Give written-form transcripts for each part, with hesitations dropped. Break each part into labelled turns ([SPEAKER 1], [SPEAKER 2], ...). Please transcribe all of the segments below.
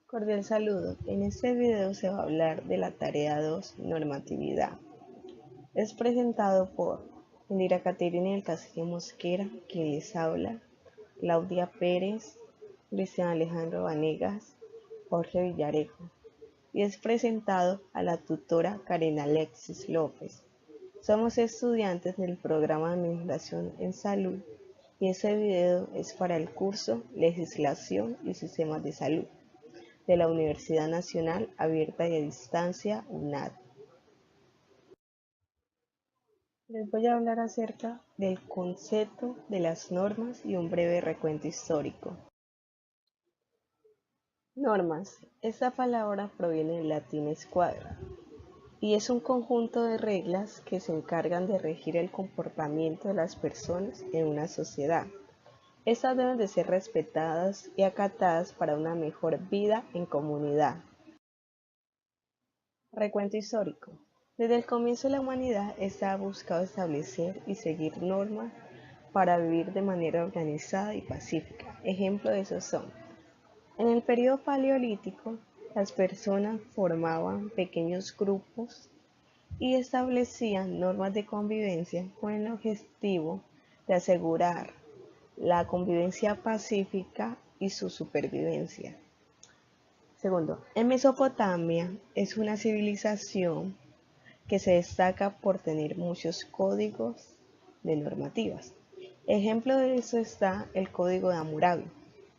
[SPEAKER 1] Cordial saludo. En este video se va a hablar de la tarea 2, normatividad. Es presentado por Indira Caterina del Castillo Mosquera, quien les habla, Claudia Pérez, Cristian Alejandro Vanegas, Jorge Villarejo, y es presentado a la tutora Karen Alexis López. Somos estudiantes del programa de Administración en Salud y este video es para el curso Legislación y Sistemas de Salud de la Universidad Nacional Abierta y a Distancia, UNAD. Les voy a hablar acerca del concepto de las normas y un breve recuento histórico. Normas. Esta palabra proviene del latín squadra y es un conjunto de reglas que se encargan de regir el comportamiento de las personas en una sociedad. Estas deben de ser respetadas y acatadas para una mejor vida en comunidad. Recuento histórico. Desde el comienzo de la humanidad se ha buscado establecer y seguir normas para vivir de manera organizada y pacífica. Ejemplos de esos son: en el periodo paleolítico, las personas formaban pequeños grupos y establecían normas de convivencia con el objetivo de asegurar la convivencia pacífica y su supervivencia. Segundo, en Mesopotamia es una civilización que se destaca por tener muchos códigos de normativas. Ejemplo de eso está el Código de Hammurabi,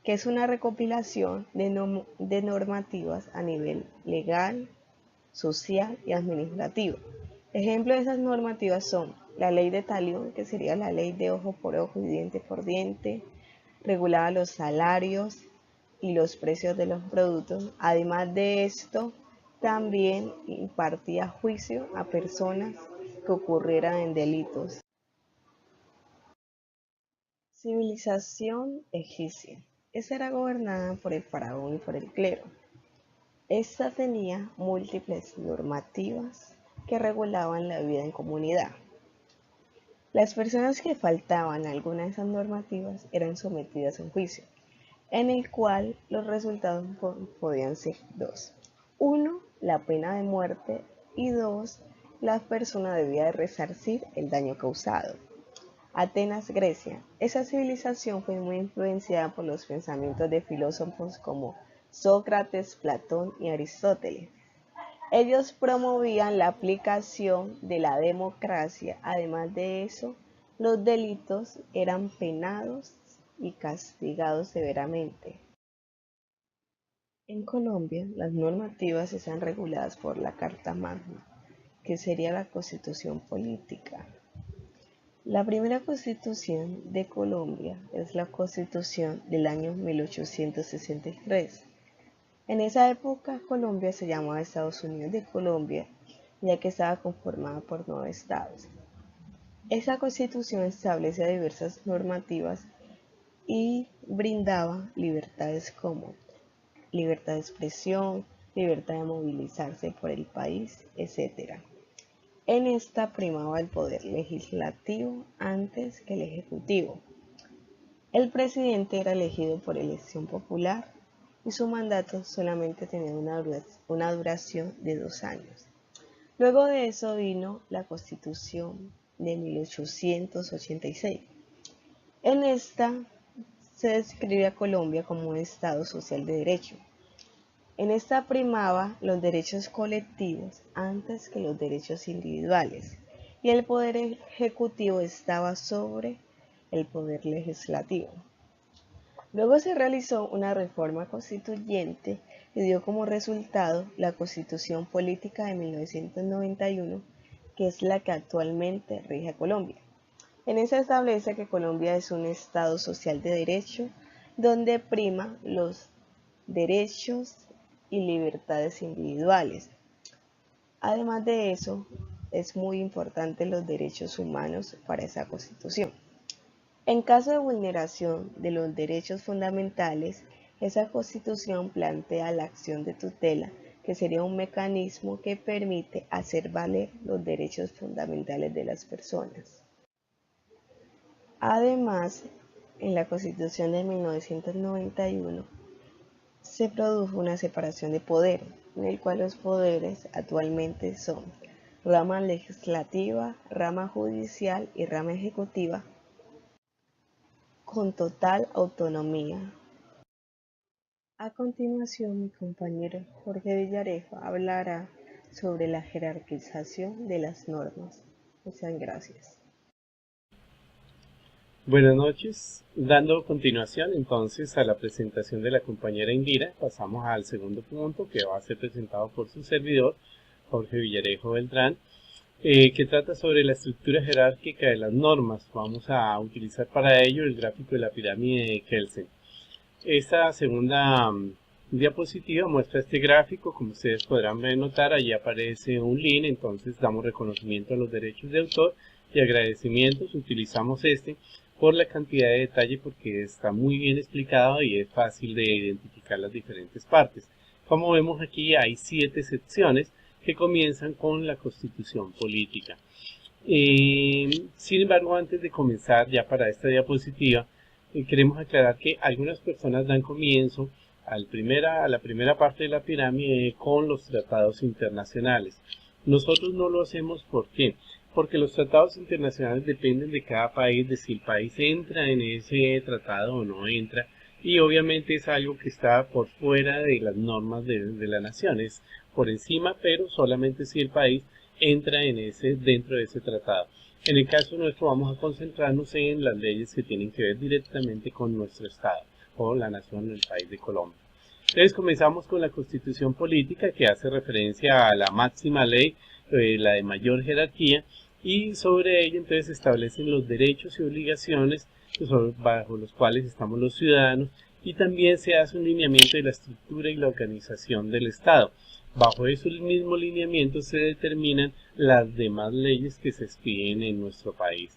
[SPEAKER 1] que es una recopilación de normativas a nivel legal, social y administrativo. Ejemplo de esas normativas son la ley de talión, que sería la ley de ojo por ojo y diente por diente, regulaba los salarios y los precios de los productos. Además de esto, también impartía juicio a personas que ocurrieran en delitos. Civilización egipcia. Esta era gobernada por el faraón y por el clero. Esta tenía múltiples normativas que regulaban la vida en comunidad. Las personas que faltaban a alguna de esas normativas eran sometidas a un juicio, en el cual los resultados podían ser dos. Uno, la pena de muerte, y dos, la persona debía de resarcir el daño causado. Atenas, Grecia. Esa civilización fue muy influenciada por los pensamientos de filósofos como Sócrates, Platón y Aristóteles. Ellos promovían la aplicación de la democracia. Además de eso, los delitos eran penados y castigados severamente. En Colombia, las normativas están reguladas por la Carta Magna, que sería la Constitución política. La primera Constitución de Colombia es la Constitución del año 1863. En esa época Colombia se llamaba Estados Unidos de Colombia, ya que estaba conformada por 9 estados. Esa Constitución establecía diversas normativas y brindaba libertades como libertad de expresión, libertad de movilizarse por el país, etc. En esta primaba el poder legislativo antes que el ejecutivo. El presidente era elegido por elección popular y su mandato solamente tenía una duración de 2 años. Luego de eso vino la Constitución de 1886. En esta se describe a Colombia como un Estado social de derecho. En esta primaba los derechos colectivos antes que los derechos individuales y el poder ejecutivo estaba sobre el poder legislativo. Luego se realizó una reforma constituyente y dio como resultado la Constitución Política de 1991, que es la que actualmente rige a Colombia. En esa establece que Colombia es un Estado social de derecho donde prima los derechos y libertades individuales. Además de eso, es muy importante los derechos humanos para esa Constitución. En caso de vulneración de los derechos fundamentales, esa Constitución plantea la acción de tutela, que sería un mecanismo que permite hacer valer los derechos fundamentales de las personas. Además, en la Constitución de 1991 se produjo una separación de poderes, en el cual los poderes actualmente son rama legislativa, rama judicial y rama ejecutiva, con total autonomía. A continuación, mi compañero Jorge Villarejo hablará sobre la jerarquización de las normas. Muchas gracias.
[SPEAKER 2] Buenas noches. Dando continuación entonces a la presentación de la compañera Indira, pasamos al segundo punto que va a ser presentado por su servidor, Jorge Villarejo Beltrán, que trata sobre la estructura jerárquica de las normas. Vamos a utilizar para ello el gráfico de la pirámide de Kelsen. Esta segunda diapositiva muestra este gráfico. Como ustedes podrán notar, allí aparece un link, entonces damos reconocimiento a los derechos de autor y agradecimientos. Utilizamos este por la cantidad de detalle, porque está muy bien explicado y es fácil de identificar las diferentes partes. Como vemos aquí, hay 7 secciones que comienzan con la Constitución política. Sin embargo, antes de comenzar ya para esta diapositiva, queremos aclarar que algunas personas dan comienzo a la primera parte de la pirámide con los tratados internacionales. Nosotros no lo hacemos. ¿Por qué? Porque los tratados internacionales dependen de cada país, de si el país entra en ese tratado o no entra, y obviamente es algo que está por fuera de las normas de la nación, es por encima, pero solamente si el país entra dentro de ese tratado. En el caso nuestro vamos a concentrarnos en las leyes que tienen que ver directamente con nuestro estado, o la nación, el país de Colombia. Entonces comenzamos con la Constitución política, que hace referencia a la máxima ley, la de mayor jerarquía, y sobre ella entonces se establecen los derechos y obligaciones bajo los cuales estamos los ciudadanos, y también se hace un lineamiento de la estructura y la organización del Estado. Bajo esos mismos lineamientos se determinan las demás leyes que se expiden en nuestro país.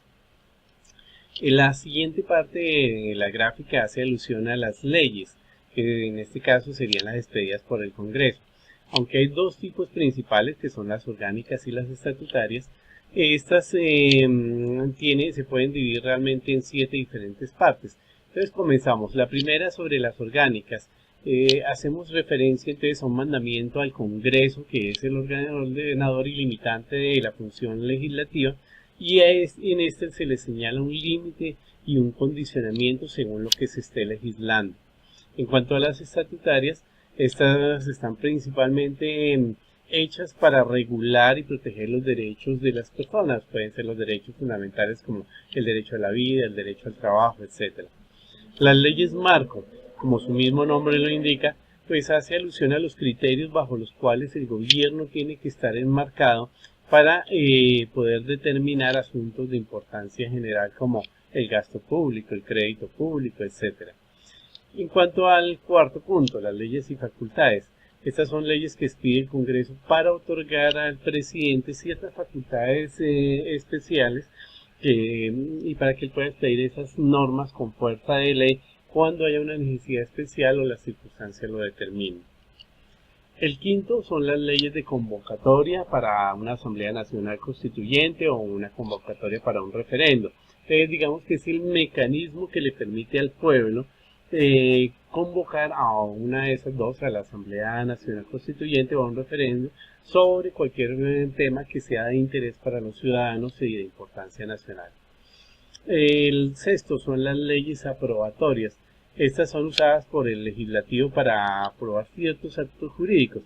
[SPEAKER 2] En la siguiente parte de la gráfica hace alusión a las leyes, que en este caso serían las expedidas por el Congreso. Aunque hay dos tipos principales, que son las orgánicas y las estatutarias, estas se pueden dividir realmente en 7 diferentes partes. Entonces comenzamos. La primera sobre las orgánicas. Hacemos referencia entonces a un mandamiento al Congreso, que es el ordenador ilimitante de la función legislativa, y en este se le señala un límite y un condicionamiento según lo que se esté legislando. En cuanto a las estatutarias, estas están principalmente hechas para regular y proteger los derechos de las personas. Pueden ser los derechos fundamentales como el derecho a la vida, el derecho al trabajo, etc. Las leyes marco, como su mismo nombre lo indica, pues hace alusión a los criterios bajo los cuales el gobierno tiene que estar enmarcado para poder determinar asuntos de importancia general como el gasto público, el crédito público, etc. En cuanto al cuarto punto, las leyes y facultades. Estas son leyes que expide el Congreso para otorgar al presidente ciertas facultades especiales y para que él pueda expedir esas normas con fuerza de ley cuando haya una necesidad especial o las circunstancias lo determinen. El quinto son las leyes de convocatoria para una Asamblea Nacional Constituyente o una convocatoria para un referendo. Entonces digamos que es el mecanismo que le permite al pueblo convocar a una de esas dos, a la Asamblea Nacional Constituyente o a un referendo sobre cualquier tema que sea de interés para los ciudadanos y de importancia nacional. El sexto son las leyes aprobatorias. Estas son usadas por el legislativo para aprobar ciertos actos jurídicos.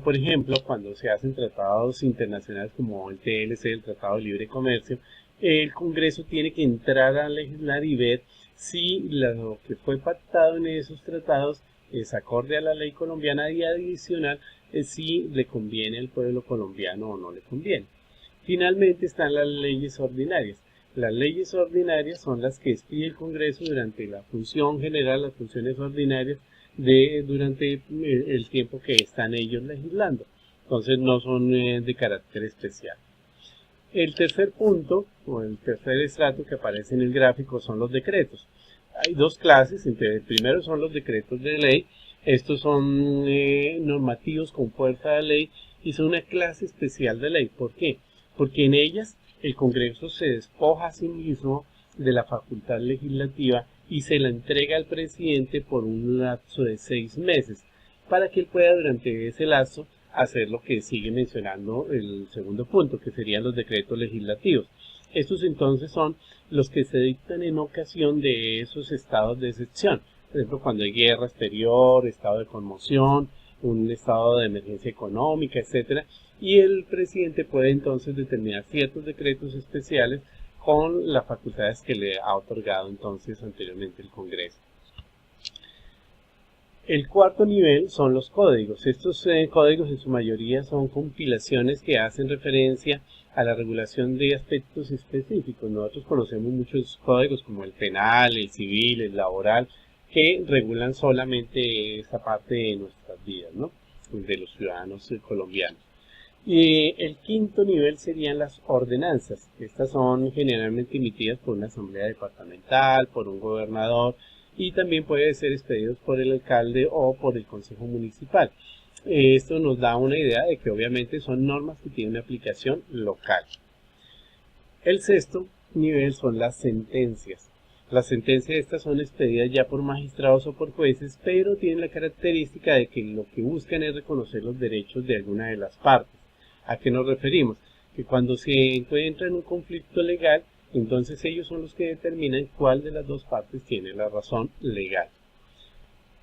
[SPEAKER 2] Por ejemplo, cuando se hacen tratados internacionales como el TLC, el Tratado de Libre Comercio, el Congreso tiene que entrar a legislar y ver si lo que fue pactado en esos tratados es acorde a la ley colombiana y adicional si le conviene al pueblo colombiano o no le conviene. Finalmente están las leyes ordinarias. Las leyes ordinarias son las que expide el Congreso durante la función general, las funciones ordinarias durante el tiempo que están ellos legislando. Entonces no son de carácter especial. El tercer punto, o el tercer estrato que aparece en el gráfico, son los decretos. Hay dos clases. El primero son los decretos de ley. Estos son normativos con fuerza de ley y son una clase especial de ley. ¿Por qué? Porque en ellas el Congreso se despoja a sí mismo de la facultad legislativa y se la entrega al presidente por un lapso de 6 meses, para que él pueda durante ese lapso hacer lo que sigue mencionando el segundo punto, que serían los decretos legislativos. Estos entonces son los que se dictan en ocasión de esos estados de excepción, por ejemplo cuando hay guerra exterior, estado de conmoción, un estado de emergencia económica, etcétera, y el presidente puede entonces determinar ciertos decretos especiales con las facultades que le ha otorgado entonces anteriormente el Congreso. El cuarto nivel son los códigos. Estos códigos en su mayoría son compilaciones que hacen referencia a la regulación de aspectos específicos. Nosotros conocemos muchos códigos como el penal, el civil, el laboral, que regulan solamente esa parte de nuestras vidas, ¿no? De los ciudadanos colombianos. Y el quinto nivel serían las ordenanzas. Estas son generalmente emitidas por una asamblea departamental, por un gobernador, y también puede ser expedidos por el alcalde o por el consejo municipal. Esto nos da una idea de que obviamente son normas que tienen una aplicación local. El sexto nivel son las sentencias. Las sentencias estas son expedidas ya por magistrados o por jueces, pero tienen la característica de que lo que buscan es reconocer los derechos de alguna de las partes. ¿A qué nos referimos? Que cuando se encuentra en un conflicto legal, entonces ellos son los que determinan cuál de las dos partes tiene la razón legal.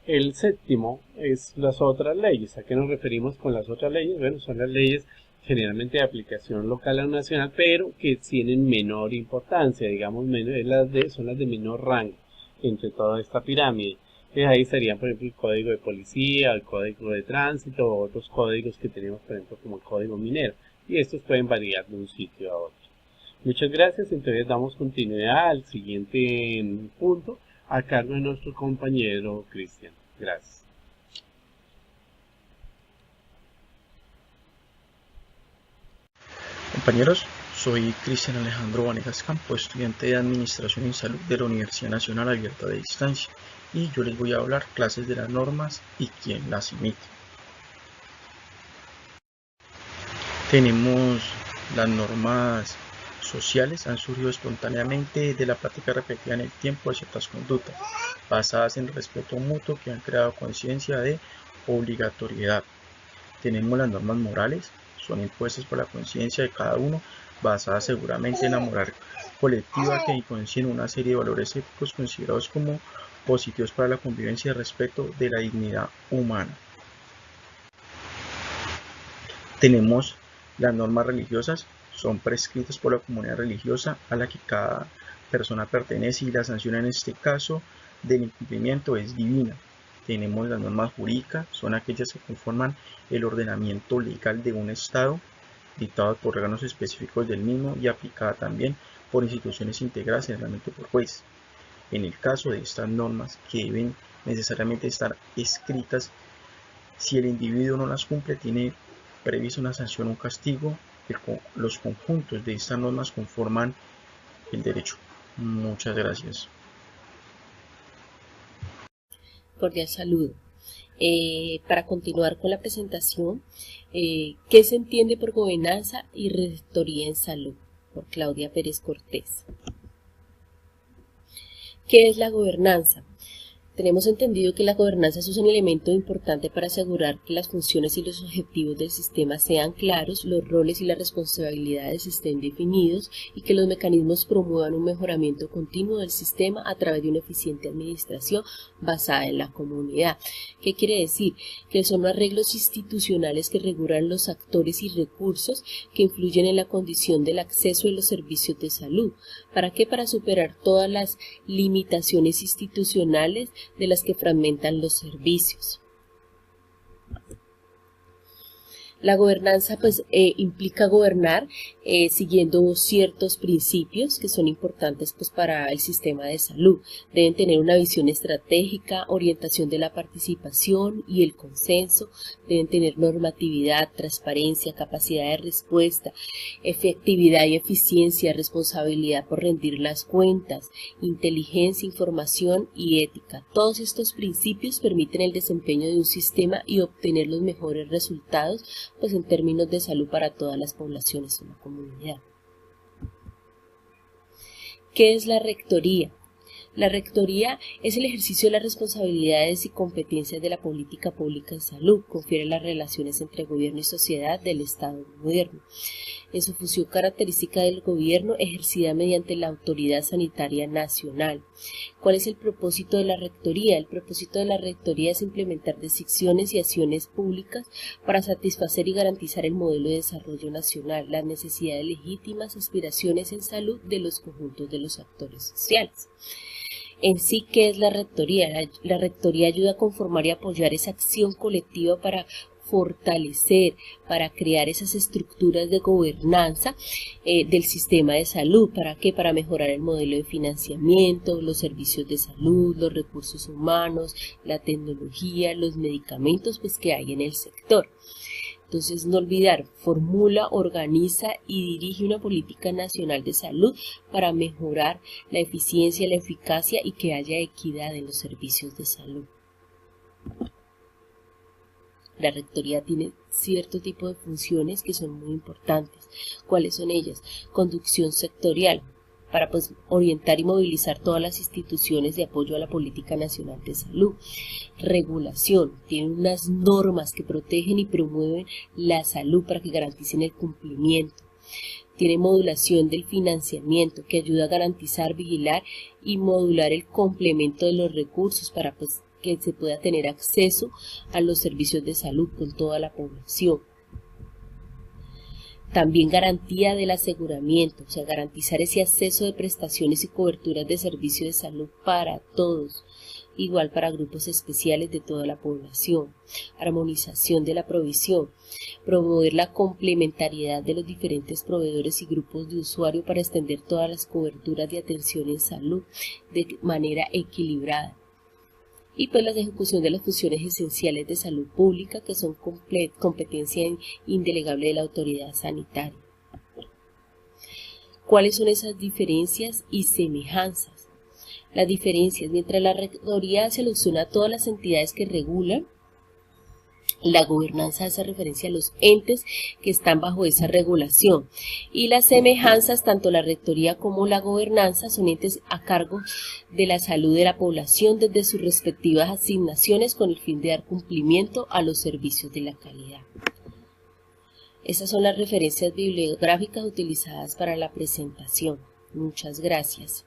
[SPEAKER 2] El séptimo es las otras leyes. ¿A qué nos referimos con las otras leyes? Bueno, son las leyes generalmente de aplicación local o nacional, pero que tienen menor importancia, digamos, son las de menor rango entre toda esta pirámide. Ahí estarían, por ejemplo, el código de policía, el código de tránsito, o otros códigos que tenemos, por ejemplo, como el código minero, y estos pueden variar de un sitio a otro. Muchas gracias. Entonces damos continuidad al siguiente punto a cargo de nuestro compañero Cristian. Gracias.
[SPEAKER 3] Compañeros, soy Cristian Alejandro Vanegas Campo, estudiante de Administración en Salud de la Universidad Nacional Abierta de Distancia, y yo les voy a hablar clases de las normas y quién las emite. Tenemos las normas sociales, han surgido espontáneamente de la práctica repetida en el tiempo de ciertas conductas, basadas en respeto mutuo, que han creado conciencia de obligatoriedad. Tenemos las normas morales, son impuestas por la conciencia de cada uno, basadas seguramente en la moral colectiva, que contiene una serie de valores éticos considerados como positivos para la convivencia y respeto de la dignidad humana. Tenemos las normas religiosas, son prescritas por la comunidad religiosa a la que cada persona pertenece, y la sanción en este caso del incumplimiento es divina. Tenemos las normas jurídicas, son aquellas que conforman el ordenamiento legal de un Estado, dictadas por órganos específicos del mismo y aplicadas también por instituciones integradas, generalmente por jueces. En el caso de estas normas, que deben necesariamente estar escritas, si el individuo no las cumple, tiene previsto una sanción o un castigo. Los conjuntos de estas normas conforman el derecho. Muchas gracias.
[SPEAKER 4] Cordial saludo. Para continuar con la presentación, ¿qué se entiende por gobernanza y rectoría en salud? Por Claudia Pérez Cortés. ¿Qué es la gobernanza? Tenemos entendido que la gobernanza es un elemento importante para asegurar que las funciones y los objetivos del sistema sean claros, los roles y las responsabilidades estén definidos, y que los mecanismos promuevan un mejoramiento continuo del sistema a través de una eficiente administración basada en la comunidad. ¿Qué quiere decir? Que son arreglos institucionales que regulan los actores y recursos que influyen en la condición del acceso a los servicios de salud. ¿Para qué? Para superar todas las limitaciones institucionales de las que fragmentan los servicios. La gobernanza implica gobernar siguiendo ciertos principios que son importantes para el sistema de salud. Deben tener una visión estratégica, orientación de la participación y el consenso. Deben tener normatividad, transparencia, capacidad de respuesta, efectividad y eficiencia, responsabilidad por rendir las cuentas, inteligencia, información y ética. Todos estos principios permiten el desempeño de un sistema y obtener los mejores resultados en términos de salud para todas las poblaciones de una comunidad. ¿Qué es la rectoría? La rectoría es el ejercicio de las responsabilidades y competencias de la política pública en salud, confiere las relaciones entre gobierno y sociedad del Estado moderno. En su función característica del gobierno ejercida mediante la Autoridad Sanitaria Nacional. ¿Cuál es el propósito de la rectoría? El propósito de la rectoría es implementar decisiones y acciones públicas para satisfacer y garantizar el modelo de desarrollo nacional, las necesidades legítimas, aspiraciones en salud de los conjuntos de los actores sociales. En sí, ¿qué es la rectoría? La rectoría ayuda a conformar y apoyar esa acción colectiva para fortalecer, para crear esas estructuras de gobernanza del sistema de salud. ¿Para qué? Para mejorar el modelo de financiamiento, los servicios de salud, los recursos humanos, la tecnología, los medicamentos pues, que hay en el sector. Entonces, no olvidar, formula, organiza y dirige una política nacional de salud para mejorar la eficiencia, la eficacia y que haya equidad en los servicios de salud. La rectoría tiene cierto tipo de funciones que son muy importantes. ¿Cuáles son ellas? Conducción sectorial, para orientar y movilizar todas las instituciones de apoyo a la política nacional de salud. Regulación, tiene unas normas que protegen y promueven la salud para que garanticen el cumplimiento. Tiene modulación del financiamiento, que ayuda a garantizar, vigilar y modular el complemento de los recursos para que se pueda tener acceso a los servicios de salud con toda la población. También garantía del aseguramiento, o sea, garantizar ese acceso de prestaciones y coberturas de servicios de salud para todos, igual para grupos especiales de toda la población. Armonización de la provisión, promover la complementariedad de los diferentes proveedores y grupos de usuario para extender todas las coberturas de atención en salud de manera equilibrada. Y pues la ejecución de las funciones esenciales de salud pública que son competencia indelegable de la autoridad sanitaria. ¿Cuáles son esas diferencias y semejanzas? Las diferencias, mientras la rectoría selecciona a todas las entidades que regulan, la gobernanza hace referencia a los entes que están bajo esa regulación. Y las semejanzas, tanto la rectoría como la gobernanza, son entes a cargo de la salud de la población desde sus respectivas asignaciones con el fin de dar cumplimiento a los servicios de la calidad. Esas son las referencias bibliográficas utilizadas para la presentación. Muchas gracias.